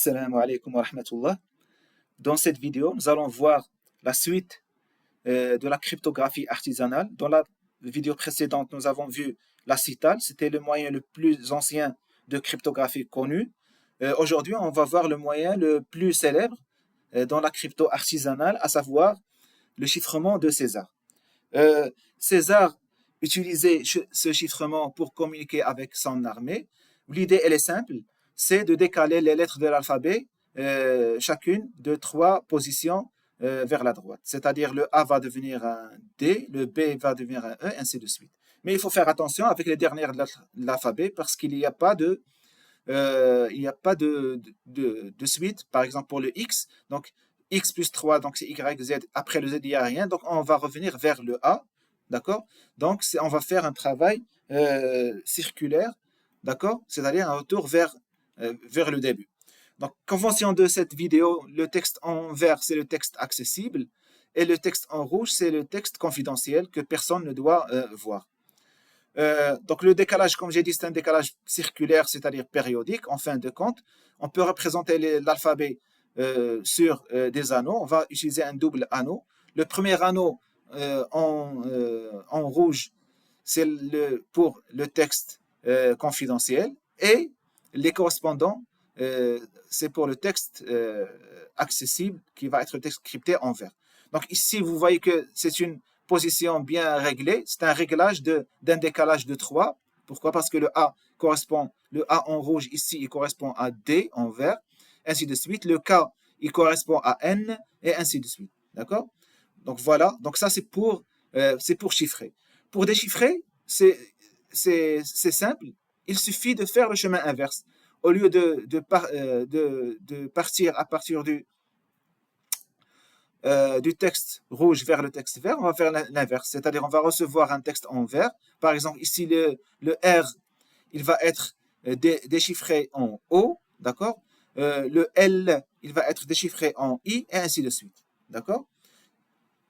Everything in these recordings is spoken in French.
Assalamu alaikum wa rahmatullah. Dans cette vidéo, nous allons voir la suite de la cryptographie artisanale. Dans la vidéo précédente, nous avons vu la CITAL, c'était le moyen le plus ancien de cryptographie connu. Aujourd'hui, on va voir le moyen le plus célèbre dans la crypto artisanale, à savoir le chiffrement de César. César utilisait ce chiffrement pour communiquer avec son armée. L'idée, elle est simple, c'est de décaler les lettres de l'alphabet, chacune de 3 positions vers la droite. C'est-à-dire le A va devenir un D, le B va devenir un E, ainsi de suite. Mais il faut faire attention avec les dernières lettres de l'alphabet parce qu'il n'y a pas de suite, par exemple pour le X, donc X plus 3, donc c'est Y, Z, après le Z il n'y a rien, donc on va revenir vers le A, d'accord? Donc on va faire un travail circulaire, d'accord? C'est-à-dire un retour vers le début. Donc, convention de cette vidéo, le texte en vert, c'est le texte accessible, et le texte en rouge, c'est le texte confidentiel que personne ne doit voir. Donc, le décalage, comme j'ai dit, c'est un décalage circulaire, c'est-à-dire périodique, en fin de compte. On peut représenter l'alphabet sur des anneaux. On va utiliser un double anneau. Le premier anneau en rouge, c'est pour le texte confidentiel, et les correspondants, c'est pour le texte accessible qui va être le texte crypté en vert. Donc ici, vous voyez que c'est une position bien réglée. C'est un réglage d'un décalage de 3. Pourquoi? Parce que le A en rouge ici, il correspond à D en vert, ainsi de suite. Le K, il correspond à N, et ainsi de suite. D'accord? Donc voilà. Donc ça, c'est pour chiffrer. Pour déchiffrer, c'est simple. Il suffit de faire le chemin inverse. Au lieu de partir à partir du texte rouge vers le texte vert, on va faire l'inverse. C'est-à-dire on va recevoir un texte en vert. Par exemple, ici, le R, il va être déchiffré en O, d'accord? Le L, il va être déchiffré en I, et ainsi de suite. D'accord?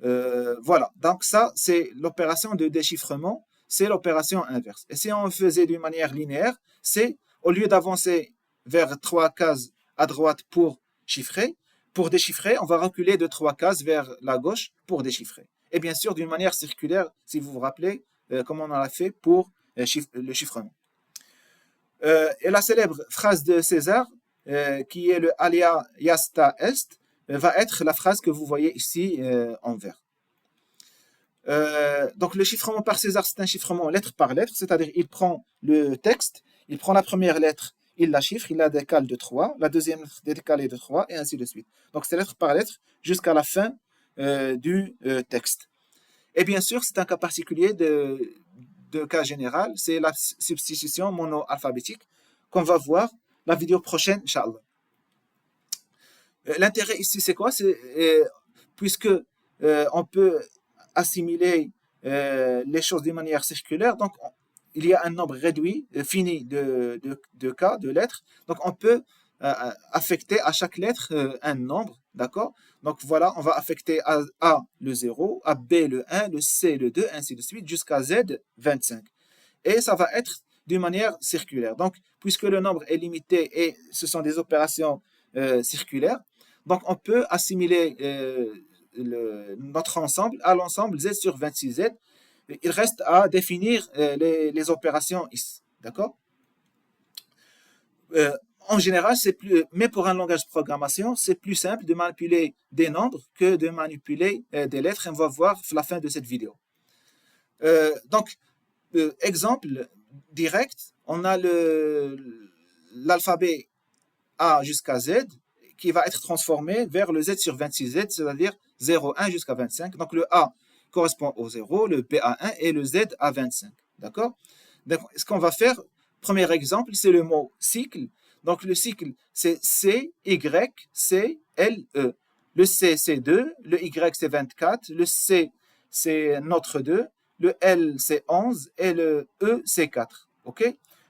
Voilà. Donc ça, c'est l'opération de déchiffrement, c'est l'opération inverse. Et si on faisait d'une manière linéaire, c'est au lieu d'avancer vers 3 cases à droite pour déchiffrer, on va reculer de 3 cases vers la gauche pour déchiffrer. Et bien sûr, d'une manière circulaire, si vous vous rappelez, comme on l'a fait pour le chiffrement. Et la célèbre phrase de César, qui est le alia iasta est, va être la phrase que vous voyez ici en vert. Donc le chiffrement par César, c'est un chiffrement lettre par lettre, c'est-à-dire il prend le texte, il prend la première lettre, il la chiffre, il la décale de 3, la deuxième lettre décalée de 3, et ainsi de suite. Donc c'est lettre par lettre jusqu'à la fin du texte. Et bien sûr, c'est un cas particulier de cas général, c'est la substitution mono-alphabétique qu'on va voir la vidéo prochaine, Inch'Allah. L'intérêt ici, c'est quoi? Puisque on peut assimiler les choses d'une manière circulaire, donc il y a un nombre réduit, fini de cas, de lettres, donc on peut affecter à chaque lettre un nombre, d'accord? Donc voilà, on va affecter à A le 0, à B le 1, le C le 2, ainsi de suite, jusqu'à Z 25. Et ça va être d'une manière circulaire. Donc, puisque le nombre est limité et ce sont des opérations circulaires, donc on peut assimiler notre ensemble à l'ensemble Z sur 26Z. Il reste à définir les opérations ici, d'accord? En général, mais pour un langage de programmation, c'est plus simple de manipuler des nombres que de manipuler des lettres. Et on va voir à la fin de cette vidéo. Donc, exemple direct, on a l'alphabet A jusqu'à Z qui va être transformé vers le Z sur 26Z, c'est-à-dire 0, 1 jusqu'à 25. Donc, le A correspond au 0, le B à 1 et le Z à 25. D'accord? Donc, ce qu'on va faire, premier exemple, c'est le mot cycle. Donc, le cycle, c'est C, Y, C, L, E. Le C, c'est 2, le Y, c'est 24, le C, c'est notre 2, le L, c'est 11 et le E, c'est 4. OK?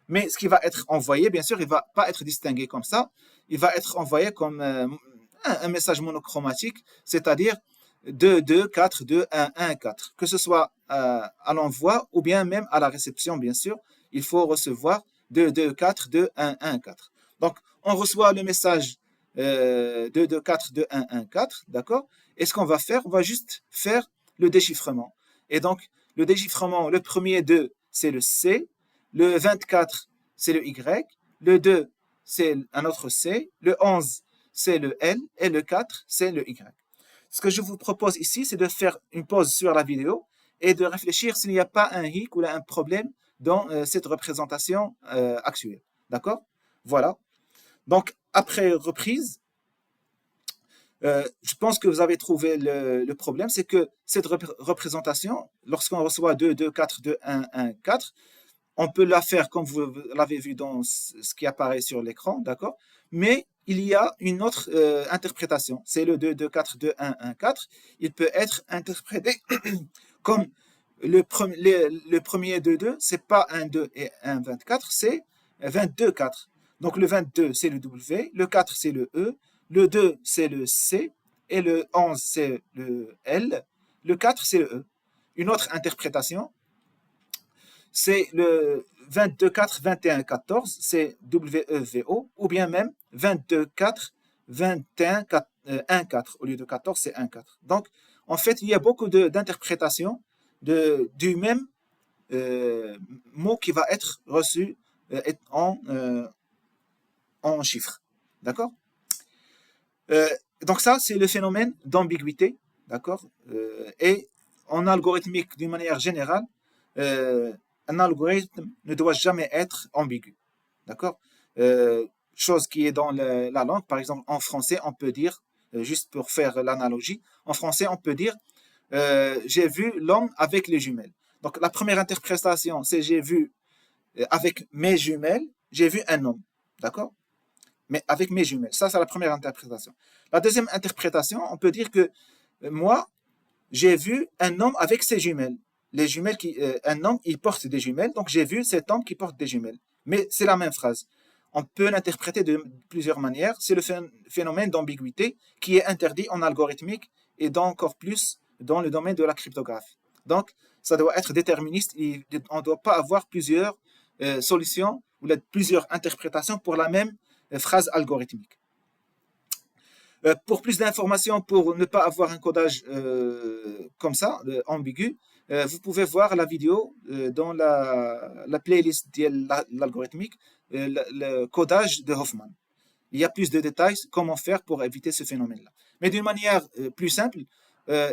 Mais ce qui va être envoyé, bien sûr, il ne va pas être distingué comme ça. Il va être envoyé comme un message monochromatique, c'est-à-dire 2, 2, 4, 2, 1, 1, 4. Que ce soit à l'envoi ou bien même à la réception, bien sûr, il faut recevoir 2, 2, 4, 2, 1, 1, 4. Donc, on reçoit le message 2, 2, 4, 2, 1, 1, 4, d'accord? Et ce qu'on va faire, on va juste faire le déchiffrement. Et donc, le déchiffrement, le premier 2, c'est le C, le 24, c'est le Y, le 2, c'est un autre C, le 11, c'est le L, et le 4, c'est le Y. Ce que je vous propose ici, c'est de faire une pause sur la vidéo et de réfléchir s'il n'y a pas un hic ou un problème dans cette représentation actuelle. D'accord? Voilà. Donc, après reprise, je pense que vous avez trouvé le problème, c'est que cette représentation, lorsqu'on reçoit 2, 2, 4, 2, 1, 1, 4, on peut la faire comme vous l'avez vu dans ce qui apparaît sur l'écran, d'accord? Mais il y a une autre interprétation. C'est le 2, 2, 4, 2, 1, 1, 4. Il peut être interprété comme le premier 2, 2, c'est pas un 2 et un 24, c'est 22, 4. Donc le 22, c'est le W, le 4, c'est le E, le 2, c'est le C, et le 11, c'est le L, le 4, c'est le E. Une autre interprétation, c'est le 22, 4, 21, 14, c'est WEVO, ou bien même 22, 4, 21, 4, 1, 4, au lieu de 14, c'est 1, 4. Donc, en fait, il y a beaucoup d'interprétations du même mot qui va être reçu en chiffres. D'accord? euh, donc ça, c'est le phénomène d'ambiguïté. D'accord? Et en algorithmique, d'une manière générale, euh, un algorithme ne doit jamais être ambigu. D'accord? Chose qui est dans la langue, par exemple en français, on peut dire, juste pour faire l'analogie, en français, on peut dire j'ai vu l'homme avec les jumelles. Donc la première interprétation, c'est j'ai vu avec mes jumelles, j'ai vu un homme. D'accord? Mais avec mes jumelles. Ça, c'est la première interprétation. La deuxième interprétation, on peut dire que moi, j'ai vu un homme avec ses jumelles. Les jumelles un homme, il porte des jumelles, donc j'ai vu cet homme qui porte des jumelles. Mais c'est la même phrase. On peut l'interpréter de plusieurs manières. C'est le phénomène d'ambiguïté qui est interdit en algorithmique et encore plus dans le domaine de la cryptographie. Donc, ça doit être déterministe. On ne doit pas avoir plusieurs solutions ou plusieurs interprétations pour la même phrase algorithmique. Pour plus d'informations, pour ne pas avoir un codage comme ça, ambigu, vous pouvez voir la vidéo dans la playlist de l'algorithmique, le codage de Hoffman. Il y a plus de détails comment faire pour éviter ce phénomène-là. Mais d'une manière plus simple,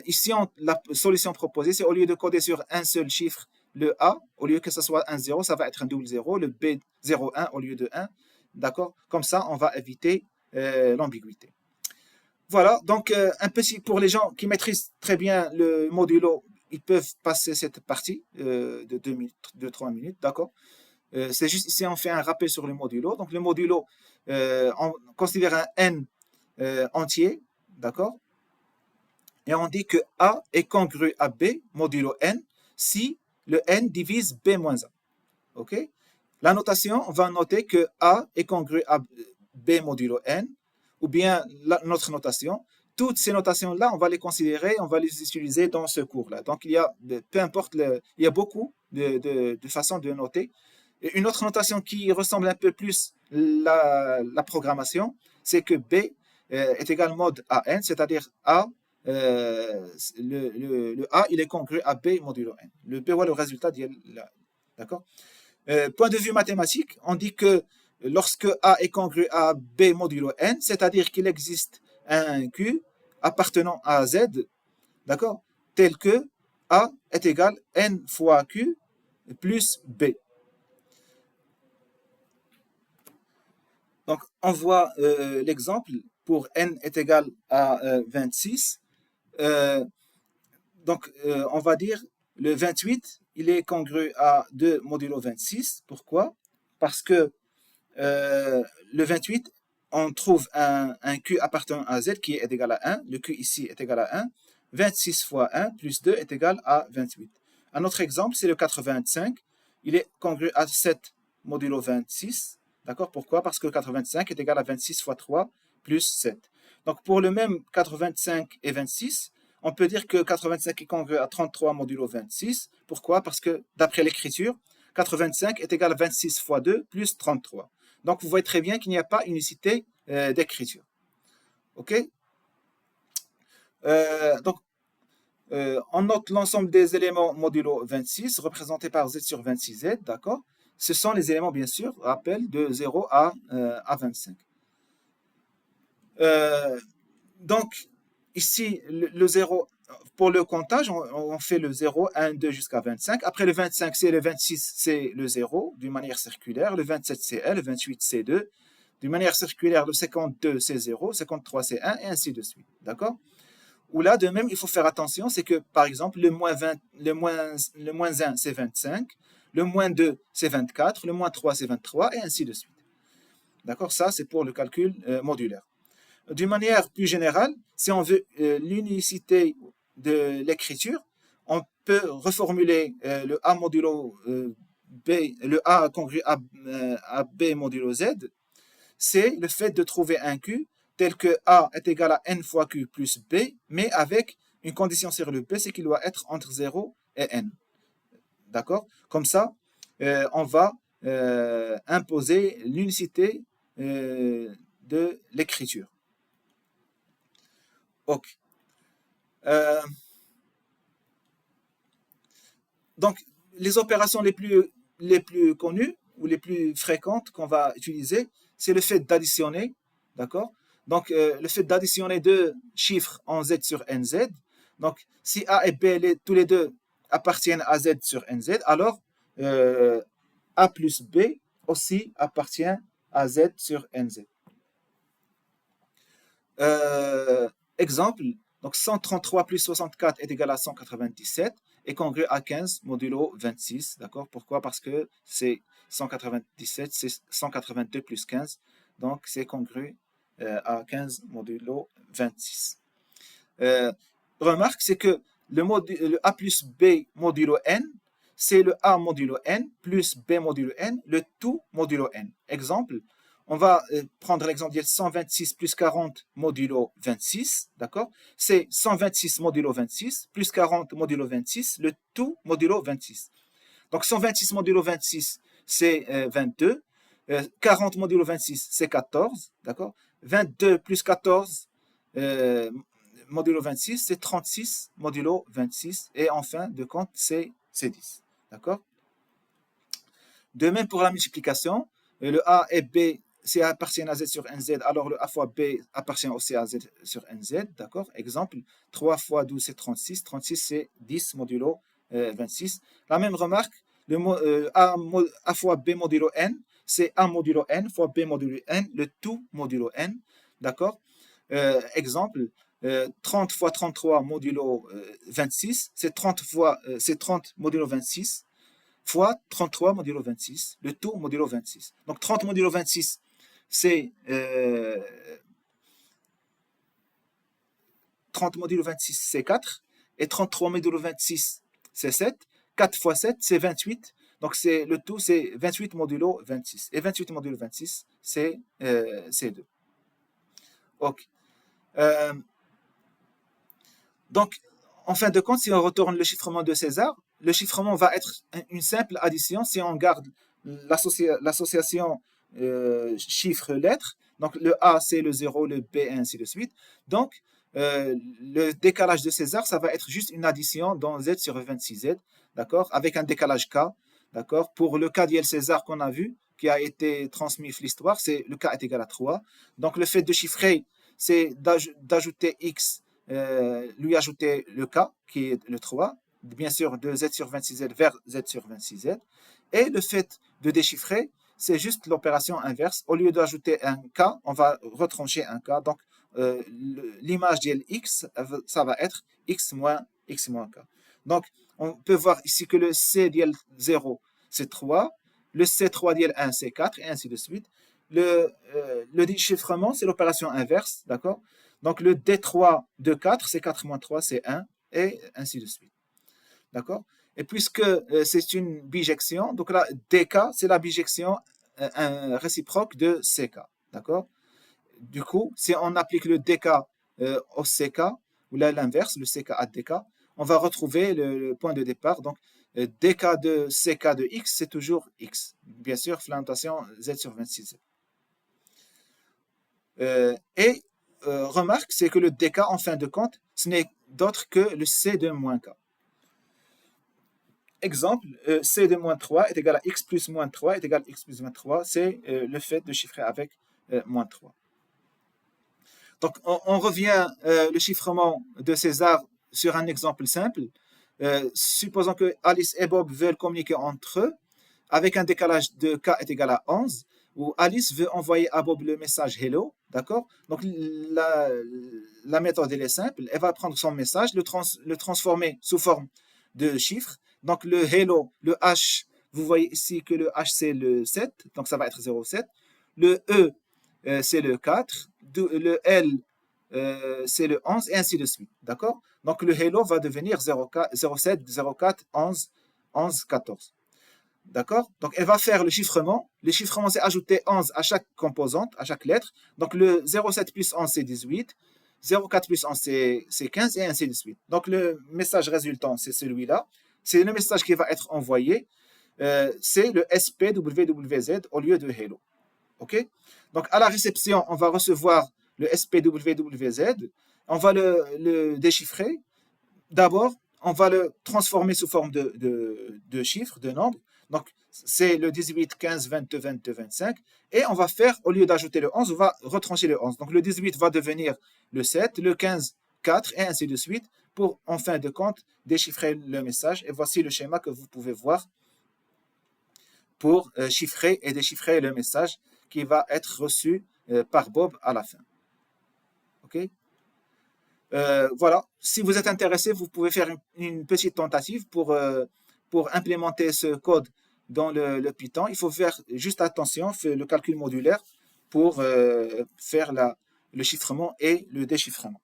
ici, la solution proposée, c'est au lieu de coder sur un seul chiffre, le A, au lieu que ce soit un 0, ça va être un double 0, le B 01 au lieu de 1. D'accord? Comme ça, on va éviter l'ambiguïté. Voilà, donc un petit pour les gens qui maîtrisent très bien le modulo, ils peuvent passer cette partie de 2-3 minutes, d'accord? C'est juste ici, on fait un rappel sur le modulo. Donc le modulo, on considère un n entier, d'accord? Et on dit que A est congru à B, modulo n, si le n divise B moins 1. OK? La notation, on va noter que A est congru à B modulo n, ou bien notre notation. Toutes ces notations-là, on va les considérer, on va les utiliser dans ce cours-là. Donc, il y a, peu importe, il y a beaucoup de façons de noter. Et une autre notation qui ressemble un peu plus la programmation, c'est que B est égal mode AN, c'est-à-dire A, le A, il est congru à B modulo N. Le B, voilà le résultat, d'accord? Point de vue mathématique, on dit que lorsque A est congru à B modulo N, c'est-à-dire qu'il existe un Q appartenant à Z, d'accord, tel que A est égal N fois Q plus B. Donc, on voit l'exemple pour N est égal à 26. Donc, on va dire le 28, il est congru à 2 modulo 26. Pourquoi? Parce que le 28, on trouve un Q appartenant à Z qui est égal à 1. Le Q ici est égal à 1. 26 fois 1 plus 2 est égal à 28. Un autre exemple, c'est le 85. Il est congru à 7 modulo 26. D'accord? Pourquoi? Parce que 85 est égal à 26 fois 3 plus 7. Donc, pour le même 85 et 26, on peut dire que 85 est congru à 33 modulo 26. Pourquoi? Parce que, d'après l'écriture, 85 est égal à 26 fois 2 plus 33. Donc, vous voyez très bien qu'il n'y a pas unicité d'écriture. OK? Donc, on note l'ensemble des éléments modulo 26 représentés par z sur 26z, d'accord? Ce sont les éléments, bien sûr, rappel, de 0 à 25. Donc, ici, le 0, pour le comptage, on fait le 0, 1, 2 jusqu'à 25. Après le 25, c'est le 26, c'est le 0, d'une manière circulaire. Le 27, c'est 1, le 28, c'est 2. D'une manière circulaire, le 52, c'est 0, 53, c'est 1, et ainsi de suite. D'accord? Ou là, de même, il faut faire attention, c'est que, par exemple, le moins 1, c'est 25, le moins 2, c'est 24, le moins 3, c'est 23, et ainsi de suite. D'accord? Ça, c'est pour le calcul modulaire. D'une manière plus générale, si on veut l'unicité de l'écriture, on peut reformuler le A modulo B, le A congru à B modulo Z, c'est le fait de trouver un Q tel que A est égal à N fois Q plus B, mais avec une condition sur le P, c'est qu'il doit être entre 0 et N. D'accord? Comme ça, on va imposer l'unicité de l'écriture. Ok. Euh, donc, les opérations les plus connues ou les plus fréquentes qu'on va utiliser, c'est le fait d'additionner, d'accord? Donc, le fait d'additionner deux chiffres en z sur nz. Donc, si a et b, tous les deux appartiennent à z sur nz, alors a plus b aussi appartient à z sur nz. Exemple, donc 133 plus 64 est égal à 197 et congru à 15 modulo 26. D'accord? Pourquoi? Parce que c'est 197, c'est 182 plus 15. Donc, c'est congru à 15 modulo 26. Remarque, c'est que le A plus B modulo n, c'est le A modulo n plus B modulo n, le tout modulo n. Exemple, on va prendre l'exemple de 126 plus 40 modulo 26, d'accord? C'est 126 modulo 26 plus 40 modulo 26, le tout modulo 26. Donc 126 modulo 26, c'est 22. 40 modulo 26, c'est 14, d'accord? 22 plus 14 modulo 26, c'est 36 modulo 26. Et en fin de compte, c'est 10. D'accord? De même pour la multiplication, le A et B appartiennent à Z sur NZ, alors le A fois B appartient aussi à Z sur NZ. D'accord? Exemple, 3 fois 12, c'est 36. 36, c'est 10 modulo 26. La même remarque, le A fois B modulo N, c'est A modulo N fois B modulo N, le tout modulo N. D'accord? Exemple, 30 fois 33 modulo 26, c'est 30 modulo 26 fois 33 modulo 26, le tout modulo 26. Donc 30 modulo 26, c'est 30 modulo 26, c'est 4, et 33 modulo 26, c'est 7. 4 fois 7, c'est 28. Donc le tout, c'est 28 modulo 26. Et 28 modulo 26, c'est 2. Ok. Donc, en fin de compte, si on retourne le chiffrement de César, le chiffrement va être une simple addition si on garde l'association chiffre-lettre. Donc, le A, c'est le 0, le B, et ainsi de suite. Donc, le décalage de César, ça va être juste une addition dans Z sur 26Z, d'accord, avec un décalage K, d'accord. Pour le cas d'Iel César qu'on a vu, qui a été transmis l'histoire, c'est le K est égal à 3. Donc, le fait de chiffrer, c'est d'ajouter X lui ajouter le K, qui est le 3, bien sûr de Z sur 26Z vers Z sur 26Z. Et le fait de déchiffrer, c'est juste l'opération inverse. Au lieu d'ajouter un K, on va retrancher un K. Donc, l'image de X, ça va être X moins K. Donc, on peut voir ici que le C d'IL 0, c'est 3, le C3 d'IL 1, c'est 4, et ainsi de suite. Le déchiffrement, c'est l'opération inverse, d'accord? Donc le D3 de 4, c'est 4 moins 3, c'est 1, et ainsi de suite. D'accord? Et puisque c'est une bijection, donc là, DK, c'est la bijection réciproque de CK. D'accord? Du coup, si on applique le DK au CK, ou là l'inverse, le CK à DK, on va retrouver le point de départ. Donc, DK de CK de X, c'est toujours X. Bien sûr, la notation Z sur 26. Et remarque, c'est que le dk, en fin de compte, ce n'est d'autre que le c de moins k. Exemple, c de moins 3 est égal à x plus moins 3 est égal à x plus moins 3. C'est le fait de chiffrer avec moins 3. Donc, on revient le chiffrement de César sur un exemple simple. Supposons que Alice et Bob veulent communiquer entre eux avec un décalage de k est égal à 11, où Alice veut envoyer à Bob le message hello, d'accord? Donc la méthode elle est simple, elle va prendre son message, le transformer sous forme de chiffres. Donc le hello, le h, vous voyez ici que le h c'est le 7, donc ça va être 0,7. Le e, c'est le 4, le L, c'est le 11, et ainsi de suite. D'accord? Donc le hello va devenir 0,7, 0,4, 11, 11, 14. D'accord? Donc elle va faire le chiffrement. Le chiffrement, c'est ajouter 11 à chaque composante, à chaque lettre. Donc le 0,7 plus 11, c'est 18. 0,4 plus 11, c'est 15, et ainsi de suite. Donc le message résultant, c'est celui-là. C'est le message qui va être envoyé. C'est le SPWWZ au lieu de hello. OK? Donc, à la réception, on va recevoir le SPWWZ. On va le déchiffrer. D'abord, on va le transformer sous forme de chiffres, de nombres. Donc, c'est le 18, 15, 22, 22, 25. Et on va faire, au lieu d'ajouter le 11, on va retrancher le 11. Donc, le 18 va devenir le 7, le 15, 4, et ainsi de suite, pour, en fin de compte, déchiffrer le message. Et voici le schéma que vous pouvez voir pour chiffrer et déchiffrer le message qui va être reçu par Bob à la fin. OK? Voilà. Si vous êtes intéressé, vous pouvez faire une petite tentative pour implémenter ce code dans le Python. Il faut faire juste attention, faire le calcul modulaire pour faire le chiffrement et le déchiffrement.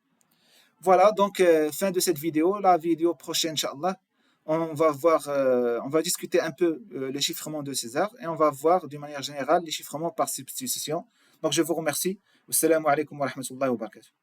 Voilà, donc fin de cette vidéo. La vidéo prochaine, Inch'Allah, on va discuter un peu les chiffrements de César et on va voir d'une manière générale les chiffrements par substitution. Donc je vous remercie. Wassalamu alaikum wa rahmatullahi wa barakatuh.